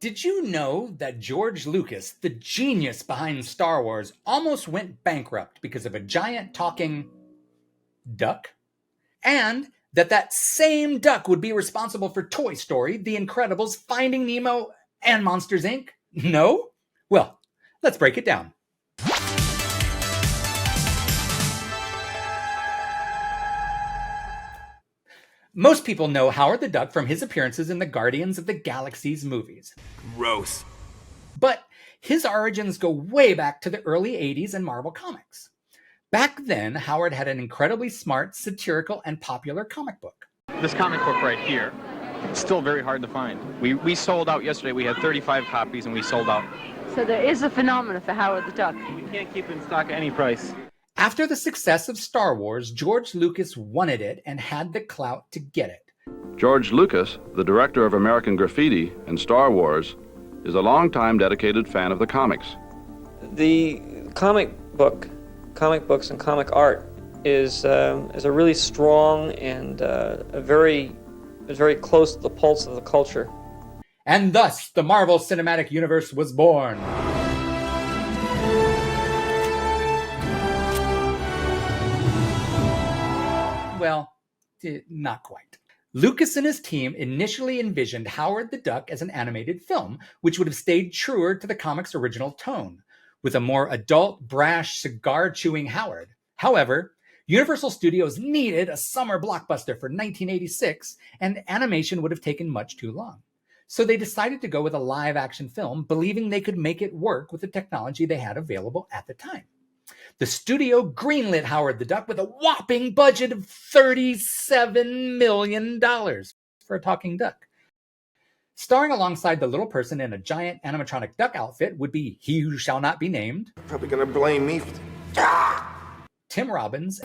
Did you know that George Lucas, the genius behind Star Wars, almost went bankrupt because of a giant talking duck? And that same duck would be responsible for Toy Story, The Incredibles, Finding Nemo, and Monsters, Inc.? No? Well, let's break it down. Most people know Howard the Duck from his appearances in the Guardians of the Galaxy's movies. Gross. But his origins go way back to the early 80s in Marvel Comics. Back then, Howard had an incredibly smart, satirical, and popular comic book. This comic book right here, it's still very hard to find. We sold out yesterday. We had 35 copies and we sold out. So there is a phenomenon for Howard the Duck. We can't keep it in stock at any price. After the success of Star Wars, George Lucas wanted it and had the clout to get it. George Lucas, the director of American Graffiti and Star Wars, is a longtime dedicated fan of the comics. The comic books and comic art is a really strong and very close to the pulse of the culture. And thus, the Marvel Cinematic Universe was born. Well, not quite. Lucas and his team initially envisioned Howard the Duck as an animated film, which would have stayed truer to the comic's original tone, with a more adult, brash, cigar-chewing Howard. However, Universal Studios needed a summer blockbuster for 1986, and animation would have taken much too long. So they decided to go with a live-action film, believing they could make it work with the technology they had available at the time. The studio greenlit Howard the Duck with a whopping budget of $37 million for a talking duck. Starring alongside the little person in a giant animatronic duck outfit would be He Who Shall Not Be Named. Probably gonna blame me for Tim Robbins.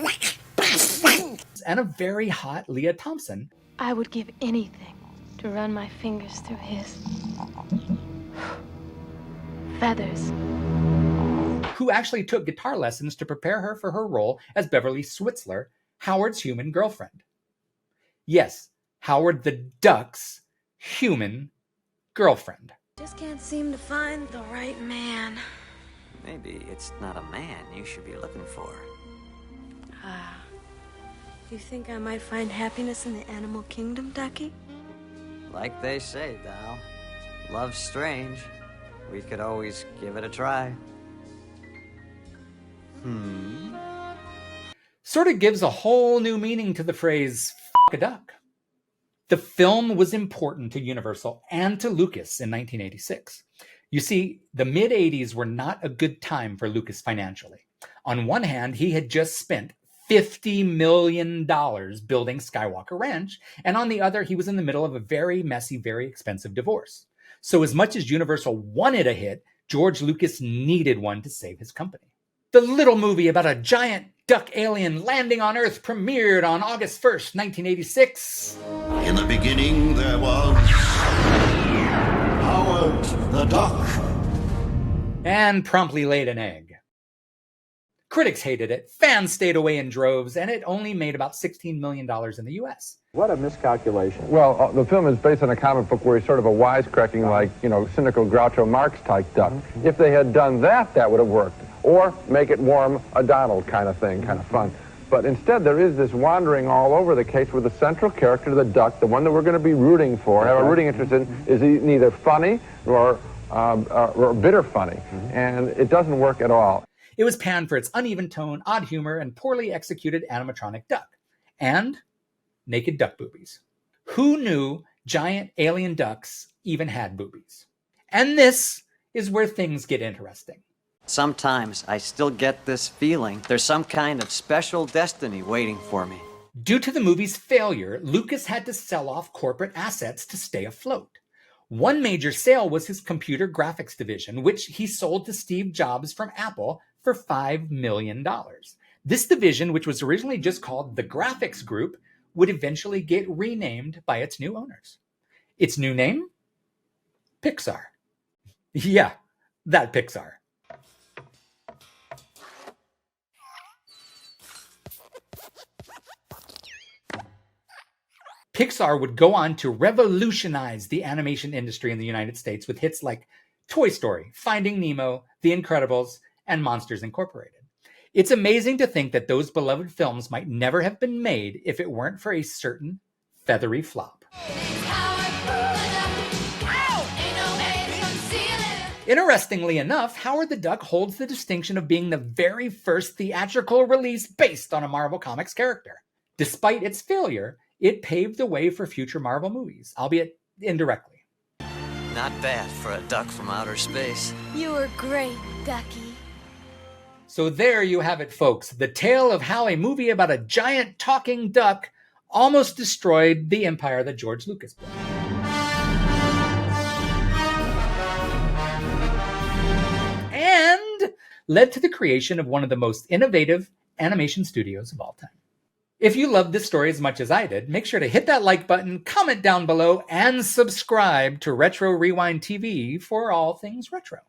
And a very hot Leah Thompson. I would give anything to run my fingers through his feathers. Who actually took guitar lessons to prepare her for her role as Beverly Switzler, Howard's human girlfriend. Yes, Howard the Duck's human girlfriend. Just can't seem to find the right man. Maybe it's not a man you should be looking for. Do you think I might find happiness in the animal kingdom, Ducky? Like they say, Dal, love's strange. We could always give it a try. Sort of gives a whole new meaning to the phrase, "F*** a duck." The film was important to Universal and to Lucas in 1986. You see, the mid-'80s were not a good time for Lucas financially. On one hand, he had just spent $50 million building Skywalker Ranch, and on the other, he was in the middle of a very messy, very expensive divorce. So as much as Universal wanted a hit, George Lucas needed one to save his company. The little movie about a giant duck alien landing on Earth premiered on August 1st, 1986. In the beginning there was Howard the Duck. And promptly laid an egg. Critics hated it, fans stayed away in droves, and it only made about $16 million in the US. What a miscalculation. Well, the film is based on a comic book where he's sort of a wisecracking, like, cynical Groucho Marx type duck. If they had done that, that would have worked. Or make it warm a Donald kind of thing, kind of fun. But instead, there is this wandering all over the case where the central character, the duck, the one that we're going to be rooting for, have a rooting interest in, is neither funny or bitter funny. And it doesn't work at all. It was panned for its uneven tone, odd humor, and poorly executed animatronic duck. And naked duck boobies. Who knew giant alien ducks even had boobies? And this is where things get interesting. Sometimes I still get this feeling there's some kind of special destiny waiting for me. Due to the movie's failure, Lucas had to sell off corporate assets to stay afloat. One major sale was his computer graphics division, which he sold to Steve Jobs from Apple for $5 million. This division, which was originally just called the Graphics Group, would eventually get renamed by its new owners. Its new name? Pixar. Yeah, that Pixar. Pixar would go on to revolutionize the animation industry in the United States with hits like Toy Story, Finding Nemo, The Incredibles, and Monsters Incorporated. It's amazing to think that those beloved films might never have been made if it weren't for a certain feathery flop. Interestingly enough, Howard the Duck holds the distinction of being the very first theatrical release based on a Marvel Comics character. Despite its failure, it paved the way for future Marvel movies, albeit indirectly. Not bad for a duck from outer space. You were great, Ducky. So there you have it, folks. The tale of how a movie about a giant talking duck almost destroyed the empire that George Lucas built. And led to the creation of one of the most innovative animation studios of all time. If you loved this story as much as I did, make sure to hit that like button, comment down below, and subscribe to Retro Rewind TV for all things retro.